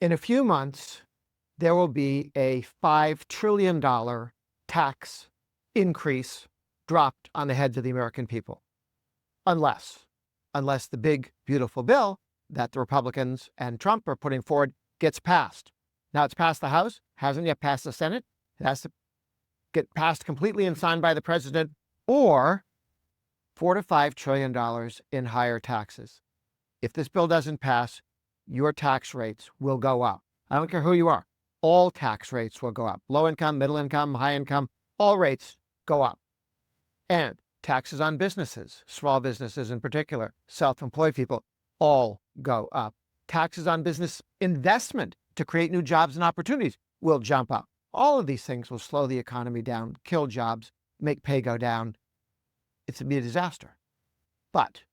In a few months, there will be a $5 trillion tax increase dropped on the heads of the American people. Unless the big, beautiful bill that the Republicans and Trump are putting forward gets passed. Now it's passed the House, hasn't yet passed the Senate. It has to get passed completely and signed by the president, or $4 to $5 trillion in higher taxes. If this bill doesn't pass, your tax rates will go up. I don't care who you are. All tax rates will go up. Low income, middle income, high income, all rates go up. And taxes on businesses, small businesses in particular, self-employed people, all go up. Taxes on business investment to create new jobs and opportunities will jump up. All of these things will slow the economy down, kill jobs, make pay go down. It's to be a disaster. But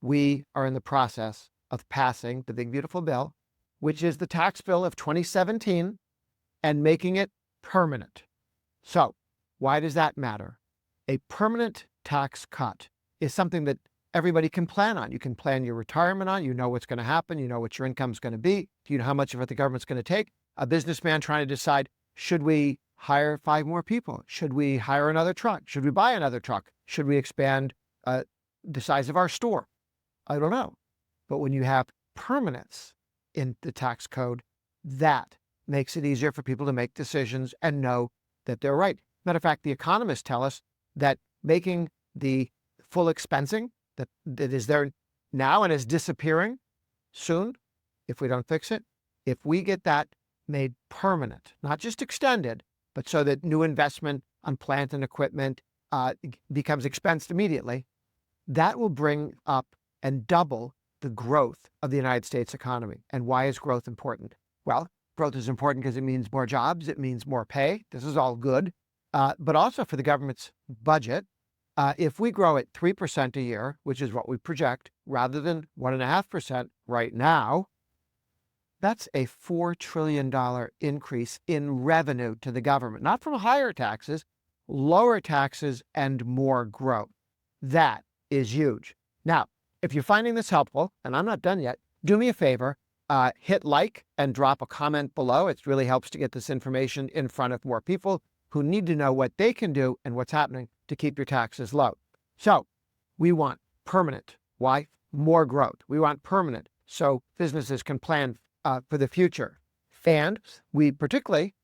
we are in the process of passing the big, beautiful bill, which is the tax bill of 2017, and making it permanent. So why does that matter? A permanent tax cut is something that everybody can plan on. You can plan your retirement on. You know what's going to happen. You know what your income is going to be. You know how much of it the government's going to take. A businessman trying to decide, should we hire 5 more people? Should we hire another truck? Should we buy another truck? Should we expand the size of our store? I don't know. But when you have permanence in the tax code, that makes it easier for people to make decisions and know that they're right. Matter of fact, the economists tell us that making the full expensing that is there now and is disappearing soon, if we don't fix it, if we get that made permanent, not just extended, but so that new investment on plant and equipment becomes expensed immediately, that will bring up and double the growth of the United States economy. And why is growth important? Well, growth is important because it means more jobs, it means more pay. This is all good. But also for the government's budget, if we grow at 3% a year, which is what we project, rather than 1.5% right now, that's a $4 trillion increase in revenue to the government, not from higher taxes, lower taxes and more growth. That is huge. Now, if you're finding this helpful, and I'm not done yet, do me a favor, hit like and drop a comment below. It really helps to get this information in front of more people who need to know what they can do and what's happening to keep your taxes low. So we want permanent. Why? More growth. We want permanent so businesses can plan for the future. And we particularly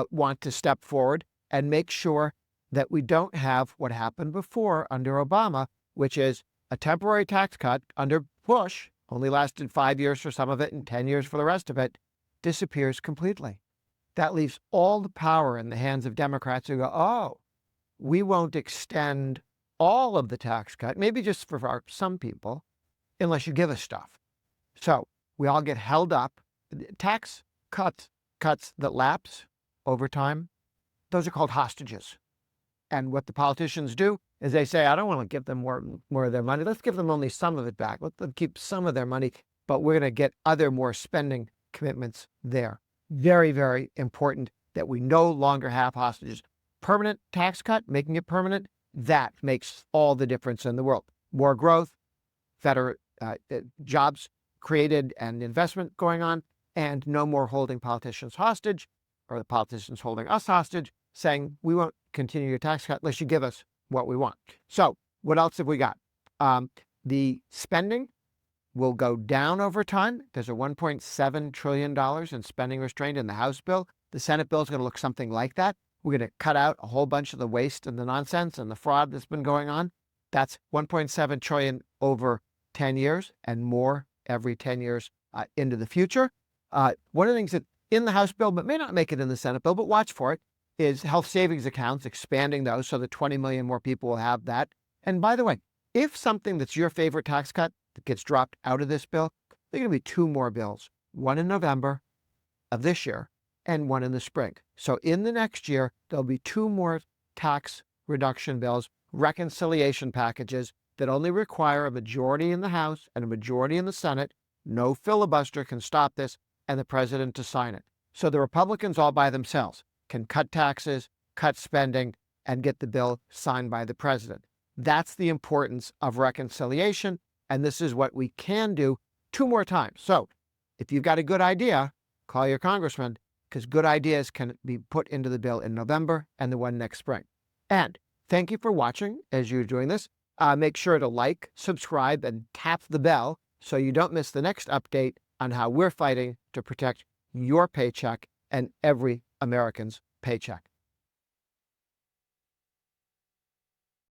want to step forward and make sure that we don't have what happened before under Obama, which is a temporary tax cut under Bush, only lasted 5 years for some of it and 10 years for the rest of it, disappears completely. That leaves all the power in the hands of Democrats who go, oh, we won't extend all of the tax cut, maybe just for some people, unless you give us stuff. So we all get held up. Tax cuts that lapse over time, those are called hostages. And what the politicians do is they say, I don't want to give them more of their money. Let's give them only some of it back. Let them keep some of their money, but we're going to get other more spending commitments there. Very, very important that we no longer have hostages. Permanent tax cut, making it permanent, that makes all the difference in the world. More growth, better jobs created and investment going on, and no more holding politicians hostage, or the politicians holding us hostage, saying we won't continue your tax cut unless you give us what we want. So what else have we got? The spending will go down over time. There's a $1.7 trillion in spending restraint in the House bill. The Senate bill is going to look something like that. We're going to cut out a whole bunch of the waste and the nonsense and the fraud that's been going on. That's $1.7 trillion over 10 years and more every 10 years into the future. One of the things that in the House bill, but may not make it in the Senate bill, but watch for it, is health savings accounts, expanding those so that 20 million more people will have that. And by the way, if something that's your favorite tax cut that gets dropped out of this bill, there are going to be 2 more bills, one in November of this year and one in the spring. So in the next year, there'll be 2 more tax reduction bills, reconciliation packages that only require a majority in the House and a majority in the Senate. No filibuster can stop this, and the president to sign it. So the Republicans all by themselves can cut taxes, cut spending, and get the bill signed by the president. That's the importance of reconciliation, and this is what we can do 2 more times. So if you've got a good idea, call your congressman, because good ideas can be put into the bill in November and the one next spring. And thank you for watching as you're doing this. Make sure to like, subscribe, and tap the bell so you don't miss the next update on how we're fighting to protect your paycheck and every American's paycheck.